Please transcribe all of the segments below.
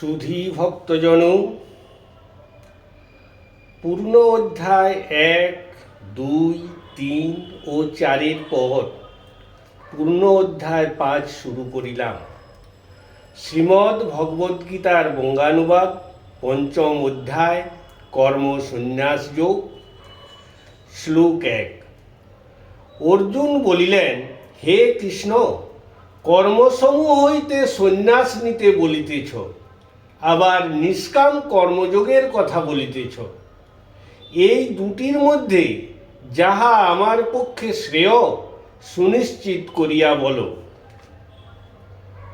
সুধী ভক্তজন, পূর্ণ অধ্যায় 1, 2, 3 ও 4 পর পূর্ণ অধ্যায় 5 শুরু করিলাম। শ্রীমদ্ ভগবদ্গীতার বঙ্গানুবাদ, পঞ্চম অধ্যায়, কর্ম সন্ন্যাস যোগ। শ্লোক 1। অর্জুন বলিলেন, হে কৃষ্ণ, কর্মসমূহ হইতে সন্ন্যাস নিতে বলিতেছ, আবার নিষ্কাম কর্মযোগের কথা বলিতেছ। এই দুটির মধ্যে যাহা আমার পক্ষে শ্রেয় সুনিশ্চিত করিয়া বলো।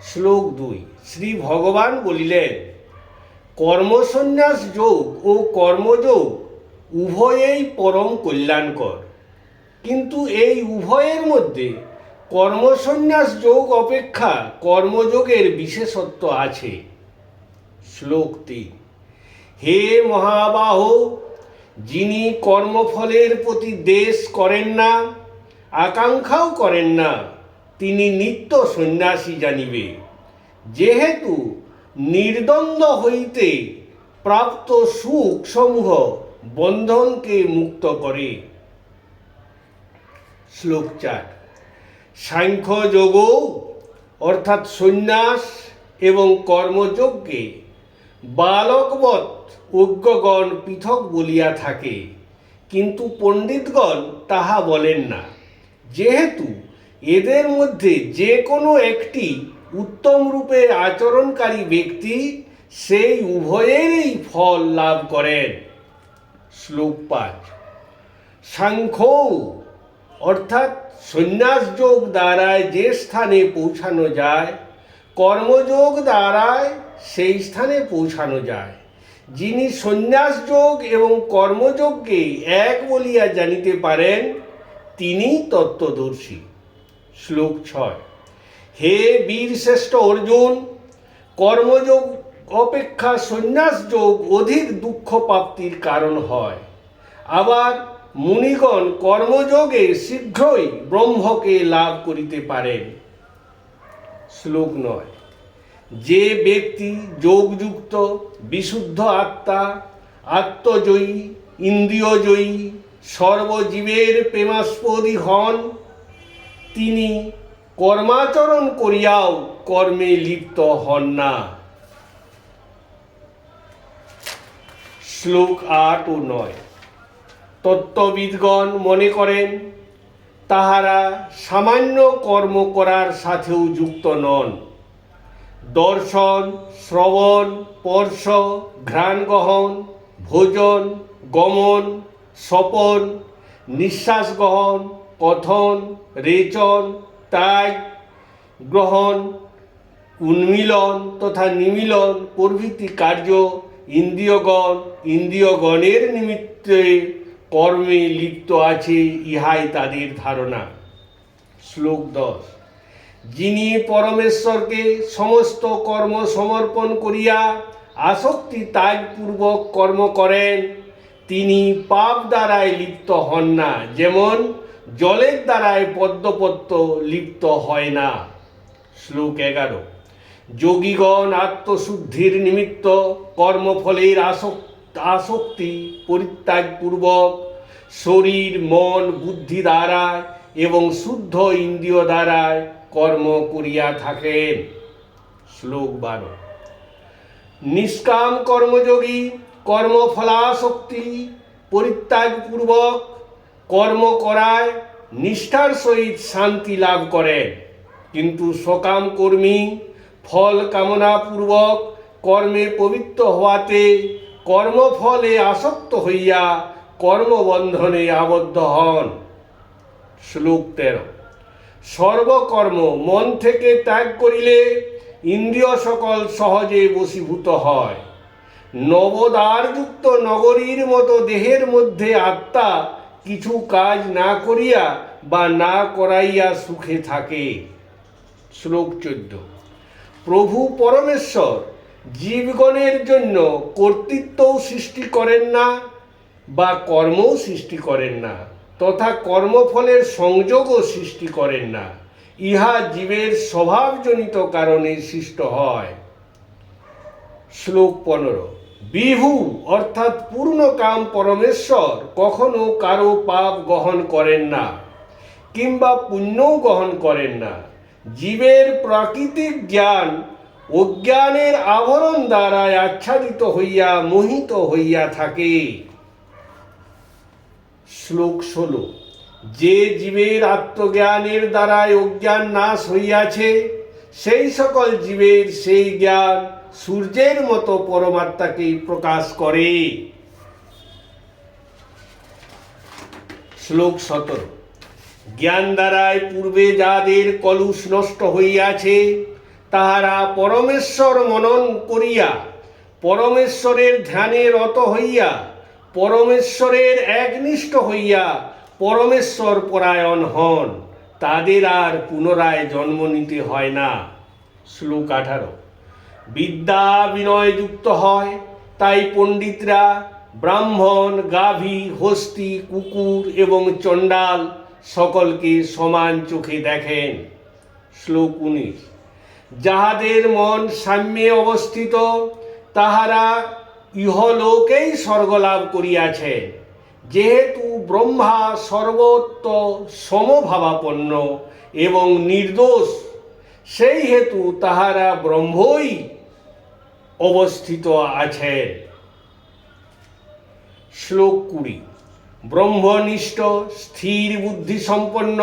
শ্লোক 2। শ্রী ভগবান বলিলেন, কর্মসন্ন্যাস যোগ ও কর্মযোগ উভয়েই পরম কল্যাণকর, কিন্তু এই উভয়ের মধ্যে কর্মসন্ন্যাস যোগ অপেক্ষা কর্মযোগের বিশেষত্ব আছে। শ্লোক 3। হে মহাবাহ, যিনি কর্মফলের প্রতি দ্বেষ করেন না, আকাঙ্ক্ষাও করেন না, তিনি নিত্য সন্ন্যাসী জানিবে, যেহেতু নির্দ্বন্দ্ব হইতে প্রাপ্ত সুখ সমূহ বন্ধনকে মুক্ত করে। শ্লোক 4। সাংখ্য যোগ অর্থাৎ সন্ন্যাস এবং কর্মযোগকে বালকবৎ অজ্ঞগণ পৃথক বলিয়া থাকে, কিন্তু পণ্ডিতগণ তাহা বলেন না, যেহেতু এদের মধ্যে যে কোনো একটি উত্তম রূপে আচরণকারী ব্যক্তি সেই উভয়েরই ফল লাভ করেন। শ্লোক 5। সাংখ্য অর্থাৎ সন্ন্যাস যোগ দ্বারায় যে স্থানে পৌঁছানো যায়, কর্মযোগ দ্বারায় সেই স্থানে পৌঁছানো যায়। যিনি সন্ন্যাস যোগ এবং কর্মযোগকে এক বলিয়া জানিতে পারেন, তিনি তত্ত্বদর্শী। শ্লোক 6। হে বীরশ্রেষ্ঠ অর্জুন, কর্মযোগ অপেক্ষা সন্ন্যাস যোগ অধিক দুঃখ প্রাপ্তির কারণ হয়। আবার মুনিগণ কর্মযোগে শীঘ্রই ব্রহ্মকে লাভ করিতে পারেন। শ্লোক 9। যে ব্যক্তি যোগযুক্ত বিশুদ্ধ আত্মা, আত্মজয়ী, ইন্দ্রিয়জয়ী, সর্বজীবের প্রেমাস্পদী হন, তিনি কর্মাচরণ করিয়াও কর্মে লিপ্ত হন না। শ্লোক 8 ও 9। তত্ত্ববিদগণ মনে করেন, তাহারা সামান্য কর্ম করার সাথেও যুক্ত নন। দর্শন, শ্রবণ, স্পর্শ, ঘ্রাণ গ্রহণ, ভোজন, গমন, স্বপন, নিঃশ্বাস গ্রহণ, কথন, রেচন, ত্যাগ, গ্রহণ, উন্মীলন তথা নিমীলন প্রভৃতি কার্য ইন্দ্রিয়গণের নিমিত্তে কর্মে লিপ্ত আছে, ইহাই তাদের ধারণা। শ্লোক 10। যিনি পরমেশ্বরকে সমস্ত কর্ম সমর্পণ করিয়া আসক্তি ত্যাগপূর্বক কর্ম করেন, তিনি পাপ দ্বারায় লিপ্ত হন না, যেমন জলের দ্বারায় পদ্মপত্র লিপ্ত হয় না। শ্লোক 11। যোগীগণ আত্মশুদ্ধির নিমিত্ত কর্মফলের আসক্তি পরিত্যাগপূর্বক শরীর, মন, বুদ্ধি দ্বারায় এবং শুদ্ধ ইন্দ্রিয় দ্বারায় কর্ম করিয়া থাকেন। শ্লোক 12। নিষ্কাম কর্মযোগী কর্মফলাসক্তি পরিত্যাগপূর্বক কর্ম করায় নিষ্ঠার সহিত শান্তি লাভ করেন, কিন্তু সকাম কর্মী ফল কামনাপূর্বক কর্মে পবিত্র হওয়াতে কর্মফলে আসক্ত হইয়া কর্মবন্ধনে আবদ্ধ হন। শ্লোক 13। সর্বকর্ম মন থেকে ত্যাগ করিলে ইন্দ্রিয় সকল সহজে বশীভূত হয়। নবদ্বারযুক্ত নগরীর মতো দেহের মধ্যে আত্মা কিছু কাজ না করিয়া বা না করাইয়া সুখে থাকে। শ্লোক 14। প্রভু পরমেশ্বর জীবগণের জন্য কর্তৃত্বও সৃষ্টি করেন না বা কর্মও সৃষ্টি করেন না, তথা কর্মফলের সংযোগও সৃষ্টি করেন না। ইহা জীবের স্বভাবজনিত কারণে সৃষ্ট হয়। শ্লোক 15। বিভু অর্থাৎ পূর্ণকাম পরমেশ্বর কখনো কারো পাপ গ্রহণ করেন না কিংবা পুণ্যও গ্রহণ করেন না। জীবের প্রাকৃতিক জ্ঞান অজ্ঞানের আবরণ দ্বারা আচ্ছাদিত হইয়া মোহিত হইয়া থাকে। শ্লোক 16। যে জীবের আত্মজ্ঞানের দ্বারাই অজ্ঞান নাশ হইয়াছে, সেই সকল জীবের সেই জ্ঞান সূর্যের মতো পরমাত্মাকে প্রকাশ করে। শ্লোক 17। জ্ঞান দ্বারাই পূর্বে যাদের কলুষ নষ্ট হইয়াছে, তাহারা পরমেশ্বর মনন করিয়া পরমেশ্বরের ধ্যানে রত হইয়া পরমেশ্বরের একনিষ্ঠ হইয়া পরমেশ্বর পরায়ণ হন। তাদের আর পুনরায় জন্ম নিতে হয় না। শ্লোক 18। বিদ্যা বিনয়যুক্ত হয়, তাই পণ্ডিতরা ব্রাহ্মণ, গাভী, হস্তি, কুকুর এবং চণ্ডাল সকলকে সমান চোখে দেখেন। শ্লোক 19। যাহাদের মন সাম্যে অবস্থিত, তাহারা ইহলোকেই স্বর্গলাভ করিয়াছেন। যেহেতু ব্রহ্মা সর্বত্র সমভাবাপন্ন এবং নির্দোষ, সেই হেতু তাহারা ব্রহ্মই অবস্থিত আছেন। শ্লোক 20। ব্রহ্মনিষ্ঠ, স্থির বুদ্ধি সম্পন্ন,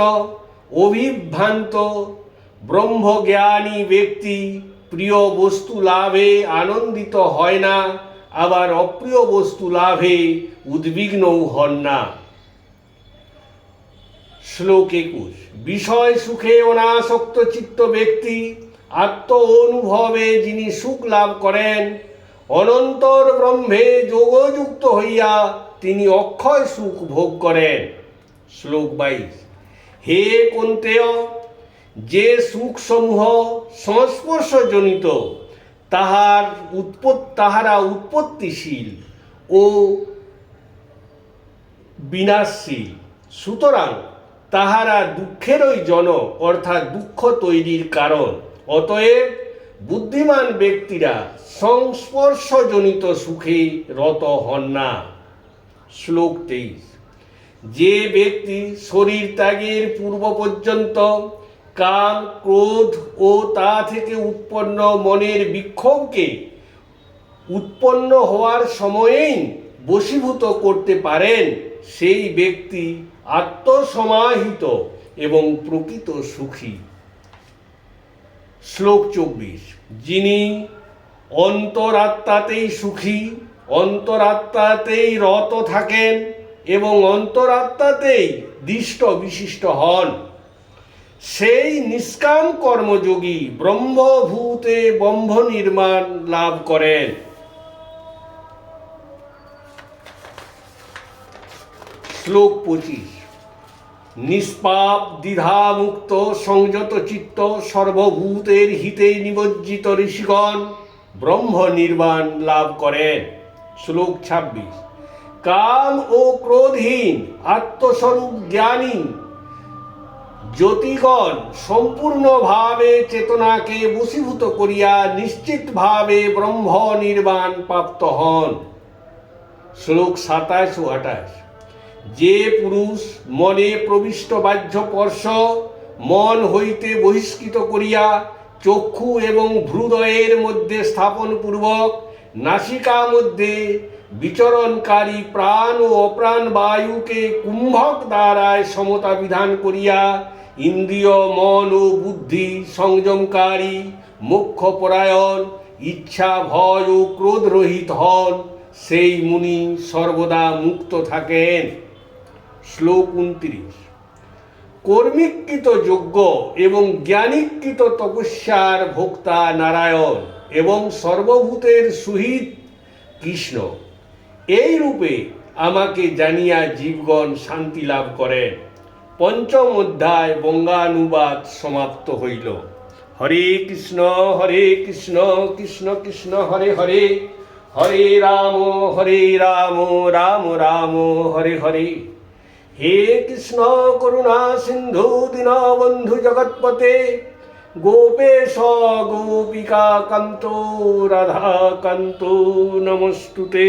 অবিভ্রান্ত ব্রহ্মজ্ঞানী ব্যক্তি প্রিয় বস্তু লাভে আনন্দিত হয় না, আবার অপ্রিয় বস্তু লাভে উদ্বিগ্নও হন না। শ্লোক 21। বিষয় সুখে অনাসক্ত চিত্ত ব্যক্তি আত্ম অনুভবে যিনি সুখ লাভ করেন, অনন্তর ব্রহ্মে যোগযুক্ত হইয়া তিনি অক্ষয় সুখ ভোগ করেন। শ্লোক 22। হে কুন্তেয়, যে সুখসমূহ সংস্পর্শজনিত, তাহারা উৎপত্তিশীল ও বিনাশশীল, সুতরাং তাহারা দুঃখেরই জনক, অর্থাৎ দুঃখ তৈরির কারণ। অতএব বুদ্ধিমান ব্যক্তিরা সংস্পর্শজনিত সুখে রত হন না। শ্লোক 23। যে ব্যক্তি শরীর ত্যাগের পূর্ব পর্যন্ত কাম, ক্রোধ ও তা থেকে উৎপন্ন মনের বিক্ষোভকে উৎপন্ন হওয়ার সময়েই বশীভূত করতে পারেন, সেই ব্যক্তি আত্মসমাহিত এবং প্রকৃত সুখী। শ্লোক 24। যিনি অন্তরাত্মাতেই সুখী, অন্তরাত্মাতেই রত থাকেন এবং অন্তরাত্মাতেই দৃষ্ট বিশিষ্ট হন, সেই নিষ্কাম কর্মযোগী ব্রহ্মভূতে ব্রহ্ম নির্মাণ লাভ করেন। শ্লোক 25। নিষ্পাপ, দ্বিধামুক্ত, সংযত চিত্ত, সর্বভূতের হিতে নিমজ্জিত ঋষিগণ ব্রহ্ম নির্বাণ লাভ করেন। শ্লোক 26। কাম ও ক্রোধহীন আত্মস্বরূপ জ্ঞানী জ্যোতিগণ সম্পূর্ণভাবে চেতনাকে বশীভূত করিয়া নিশ্চিতভাবে ব্রহ্ম নির্বাণ প্রাপ্ত হন। শ্লোক 27 ও 28। যে পুরুষ মনে প্রবিষ্ট বাহ্য স্পর্শ মন হইতে বহিষ্কৃত করিয়া চক্ষু এবং ভ্রুদয়ের মধ্যে স্থাপন পূর্বক নাসিকা মধ্যে বিচরণকারী প্রাণ ও অপ্রাণ বায়ুকে কুম্ভক দ্বারায় সমতা বিধান করিয়া ইন্দ্রিয়, মন ও বুদ্ধি সংযমকারী, মোক্ষপরায়ণ, ইচ্ছা, ভয় ও ক্রোধ রহিত হন, সেই মুনি সর্বদা মুক্ত থাকেন। শ্লোক 29। কর্মীকৃত যজ্ঞ এবং জ্ঞানীকৃত তপস্যার ভোক্তা নারায়ণ এবং সর্বভূতের সহিত কৃষ্ণ, এই রূপে আমাকে জানিয়া জীবগণ শান্তি লাভ করেন। পঞ্চম অধ্যায় বঙ্গানুবাদ সমাপ্ত হইল। হরে কৃষ্ণ কৃষ্ণ কৃষ্ণ হরে হরে, হরে রাম রাম রাম হরে হরে। হে কৃষ্ণ করুণা সিন্ধু দীনবন্ধু জগৎপতে, গোপেশ গোপিকা কান্ত রাধা কান্ত নমস্তুতে।